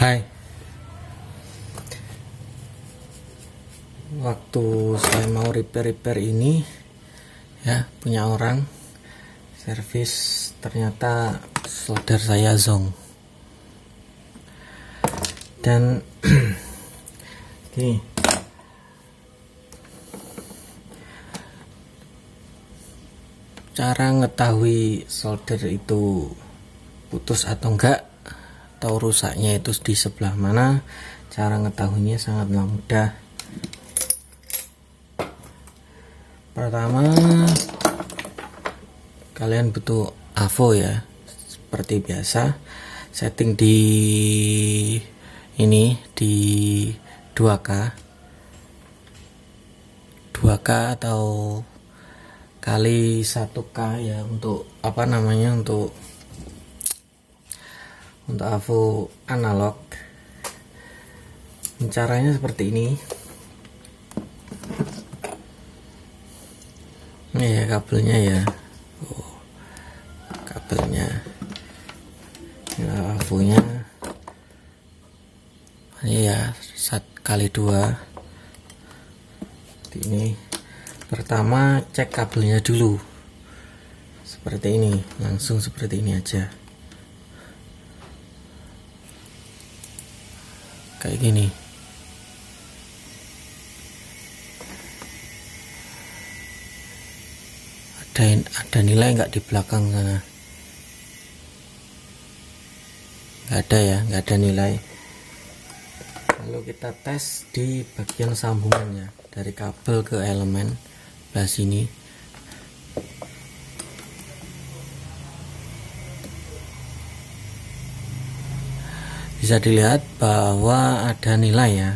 Hai, waktu saya mau repair ini ya, punya orang servis, ternyata solder saya zong. Dan gini, cara ngetahui solder itu putus atau enggak, atau rusaknya itu di sebelah mana, cara ngetahuinya sangatlah mudah. Pertama, kalian butuh AVO ya, seperti biasa. Setting di ini di 2K atau kali 1K ya, untuk apa namanya, untuk AVO analog. Caranya seperti ini. Ini ya kabelnya ya. Kabelnya. Nah, AVO-nya ini ya 1x2. Ini pertama cek kabelnya dulu. Seperti ini, langsung seperti ini aja. Kayak gini. Ada nilai nggak di belakang sana? Nggak ada ya, nggak ada nilai. Lalu kita tes di bagian sambungannya, dari kabel ke elemen sebelah sini. Bisa dilihat bahwa ada nilai ya.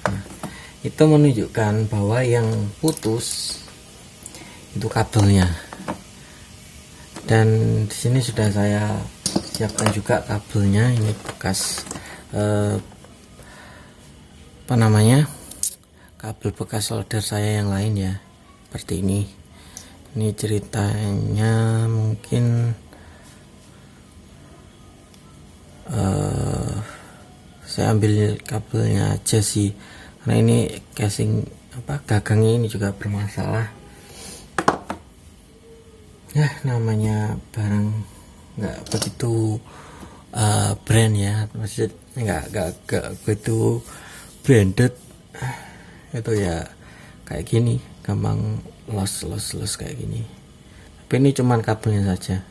Nah, itu menunjukkan bahwa yang putus itu kabelnya. Dan di sini sudah saya siapkan juga kabelnya. Ini bekas apa namanya, kabel bekas solder saya yang lain ya, seperti ini. Ini ceritanya mungkin saya ambil kabelnya aja sih, karena ini casing gagangnya ini juga bermasalah ya. Namanya barang nggak begitu brand ya, maksudnya nggak begitu branded, itu ya kayak gini, gampang los kayak gini. Tapi ini cuman kabelnya saja.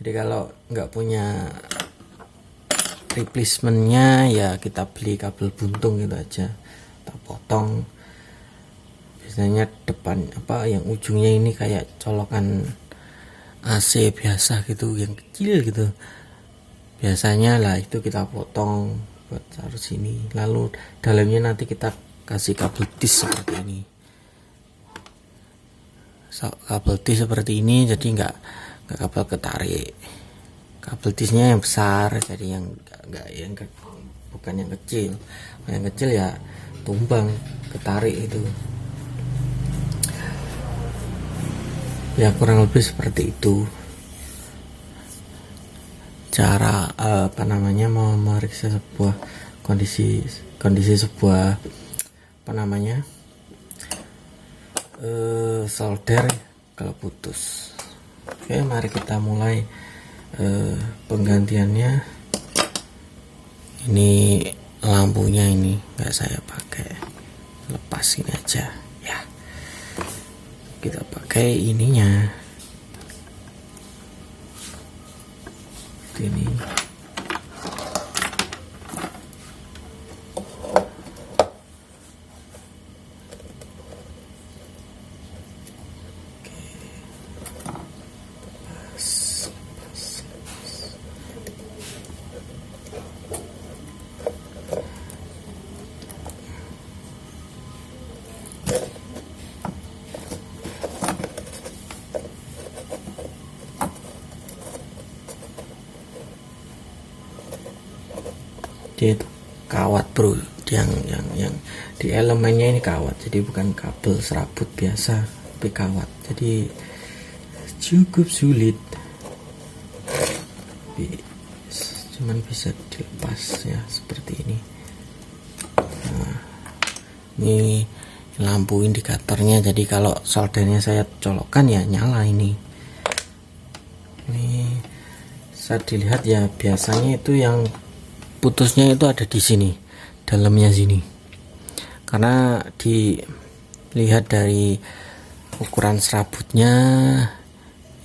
Jadi kalau nggak punya replacementnya ya, kita beli kabel buntung gitu aja, kita potong. Biasanya depan yang ujungnya ini kayak colokan AC biasa gitu, yang kecil gitu. Biasanya lah itu kita potong buat taruh sini. Lalu dalamnya nanti kita kasih kabel tis seperti ini. Kabel tis seperti ini, jadi nggak kabel ketarik. Kabel tisnya yang besar, jadi bukan yang kecil. Yang kecil ya tumbang, ketarik itu. Ya kurang lebih seperti itu cara memeriksa sebuah kondisi sebuah solder kalau putus. Oke, mari kita mulai penggantiannya. Ini lampunya ini nggak saya pakai, lepas ini aja ya. Kita pakai ininya ini. Dia itu kawat bro, yang di elemennya ini kawat, jadi bukan kabel serabut biasa, tapi kawat, jadi cukup sulit. cuman bisa dilepas ya seperti ini. Nah, ini lampu indikatornya, jadi kalau soldernya saya colokkan ya nyala. Ini bisa dilihat ya, biasanya itu yang putusnya itu ada di sini, dalamnya sini, karena dilihat dari ukuran serabutnya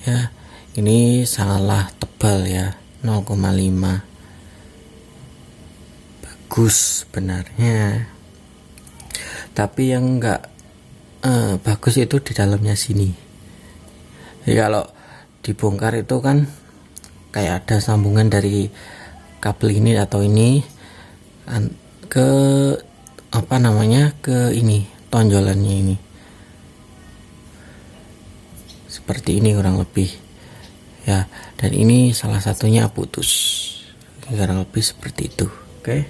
ya, ini salah tebal ya, 0,5. Bagus sebenarnya, tapi yang enggak bagus itu di dalamnya sini. Jadi kalau dibongkar itu kan kayak ada sambungan dari kabel ini atau ini ke apa namanya, ke ini tonjolannya ini, seperti ini kurang lebih ya. Dan ini salah satunya putus, kurang lebih seperti itu. Oke,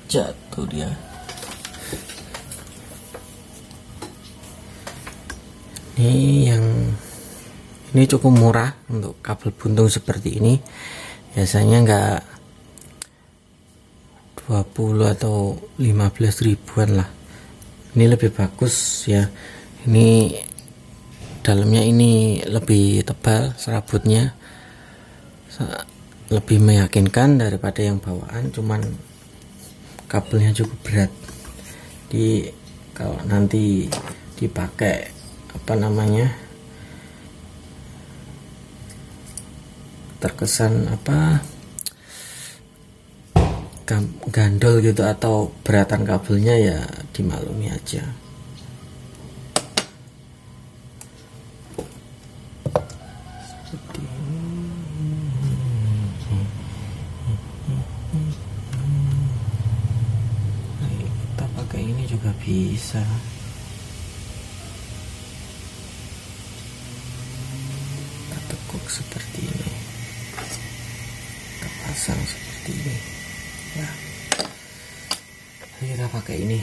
jatuh dia. Ini cukup murah untuk kabel buntung seperti ini, biasanya enggak 20 atau 15 ribuan lah. Ini lebih bagus ya, ini dalamnya ini lebih tebal serabutnya, lebih meyakinkan daripada yang bawaan, cuman kabelnya cukup berat. Jadi kalau nanti dipakai apa namanya, terkesan apa gandol gitu atau beratan kabelnya, ya dimaklumi aja. Kita pakai ini juga bisa. Kita tekuk seperti ini, kita pasang seperti ini ya. Kita pakai ini.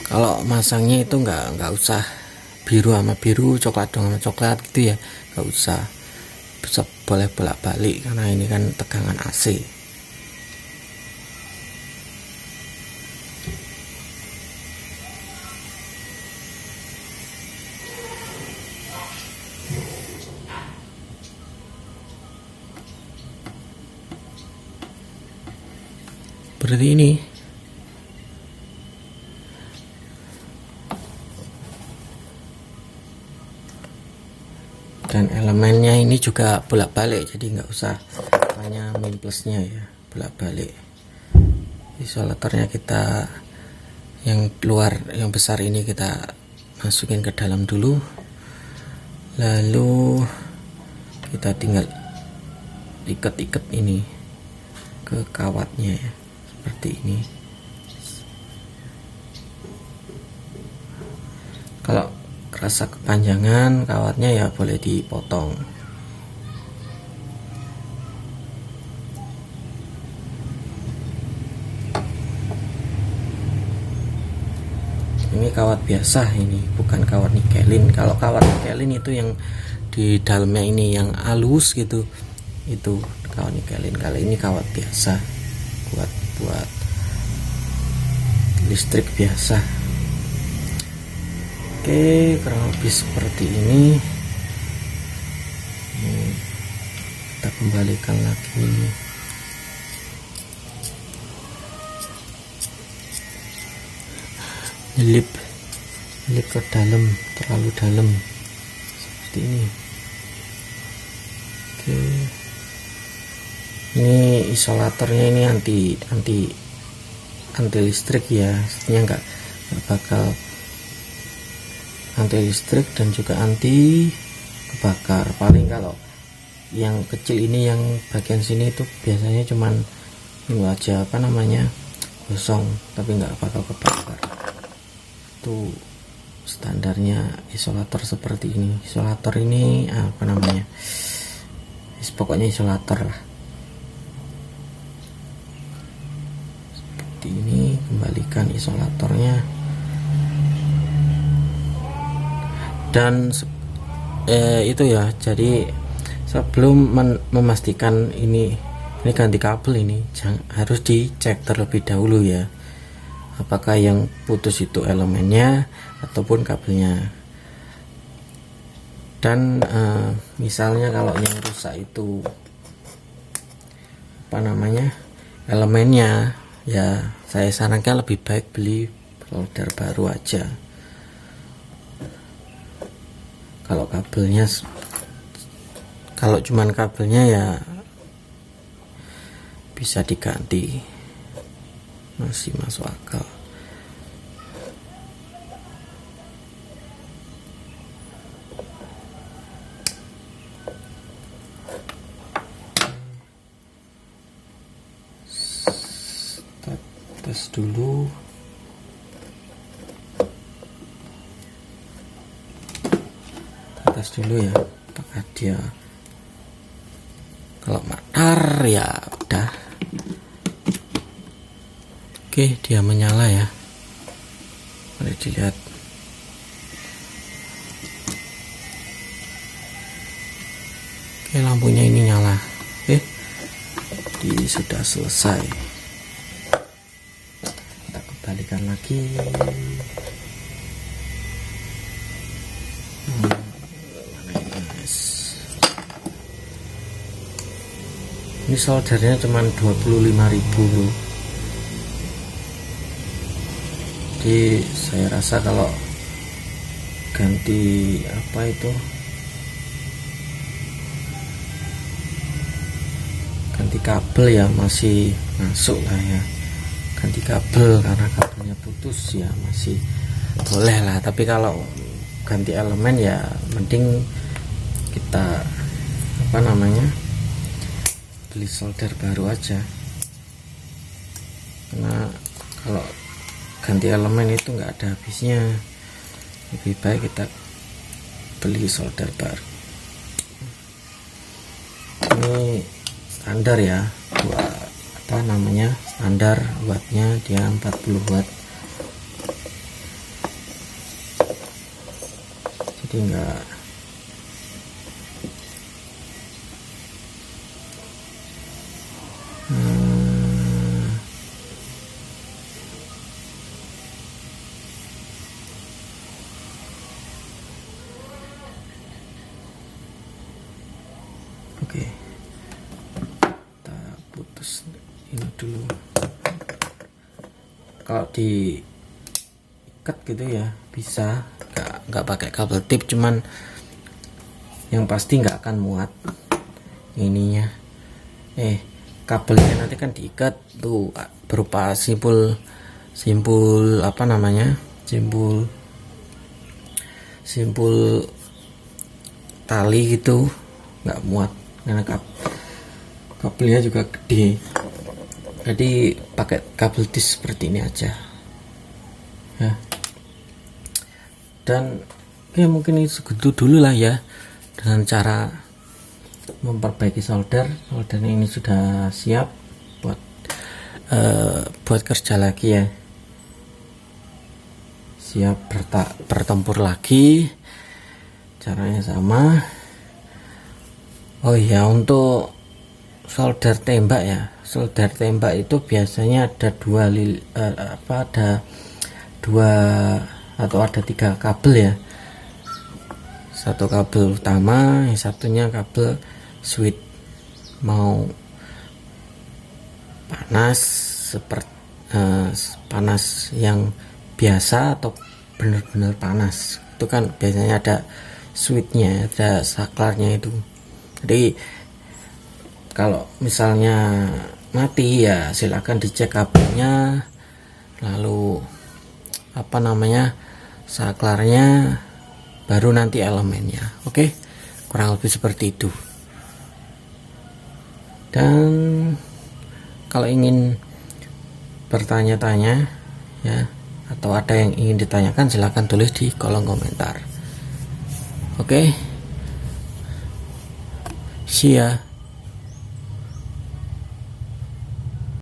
Kalau masangnya itu nggak usah biru sama biru, coklat sama coklat gitu ya, nggak usah. Bisa boleh bolak-balik karena ini kan tegangan AC. Seperti ini. Dan elemennya ini juga bolak-balik, jadi nggak usah hanya min plusnya ya, bolak-balik. Isolatornya kita yang luar, yang besar ini kita masukin ke dalam dulu, lalu kita tinggal ikat-ikat ini ke kawatnya ya, seperti ini. Kalau kerasa kepanjangan kawatnya ya boleh dipotong. Ini kawat biasa, ini bukan kawat nikelin. Kalau kawat nikelin itu yang di dalamnya ini yang halus gitu, itu kawat nikelin. Kalau ini kawat biasa, buat listrik biasa. Oke, kurang lebih seperti ini. Kita kembalikan lagi. Nyelip ke dalam, terlalu dalam seperti ini. Oke, ini isolatornya ini anti listrik ya, artinya nggak bakal anti listrik dan juga anti kebakar. Paling kalau yang kecil ini, yang bagian sini itu biasanya cuman ini aja apa namanya, gosong, tapi nggak bakal kebakar. Itu standarnya isolator seperti ini. Isolator ini apa namanya, pokoknya isolator lah. seperti ini, kembalikan isolatornya, dan itu ya. Jadi sebelum memastikan ini ganti kabel, ini harus dicek terlebih dahulu ya, apakah yang putus itu elemennya ataupun kabelnya. Dan misalnya kalau yang rusak itu elemennya, ya saya sarankan lebih baik beli solder baru aja. Kalau cuman kabelnya ya bisa diganti, masih masuk akal. Tes dulu. Tes dulu ya, apakah dia, kalau matar ya udah. Oke, dia menyala ya, boleh dilihat. Oke, lampunya ini nyala. Oke, sudah selesai. Kita kembalikan lagi. Ini soldernya cuma 25.000 loh. Jadi saya rasa kalau ganti ganti kabel ya masih masuk lah ya. Ganti kabel karena kabelnya putus ya masih boleh lah. Tapi kalau ganti elemen ya mending kita beli solder baru aja, karena kalau ganti elemen itu nggak ada habisnya. Lebih baik kita beli solder baru. Ini standar ya, standar wattnya dia 40 watt, jadi enggak oke, kita putus ini dulu. Kalau diikat gitu ya bisa, nggak pakai kabel tip, cuman yang pasti nggak akan muat ininya. Kabelnya nanti kan diikat tuh berupa simpul tali gitu, nggak muat karena kabelnya juga gede. Jadi pakai kabel dis seperti ini aja ya. Dan ya mungkin ini segitu dulu lah ya, dengan cara memperbaiki soldernya ini sudah siap buat kerja lagi ya, siap bertempur lagi. Caranya sama. Oh iya, untuk solder tembak ya, solder tembak itu biasanya ada ada 3 kabel ya. Satu kabel utama, yang satunya kabel switch. Mau panas yang biasa atau benar-benar panas, itu kan biasanya ada switchnya, ada saklarnya itu. Jadi kalau misalnya mati ya silakan dicek kabelnya, lalu saklarnya, baru nanti elemennya. Oke, kurang lebih seperti itu. Dan kalau ingin bertanya-tanya ya, atau ada yang ingin ditanyakan, silahkan tulis di kolom komentar. Oke, see ya.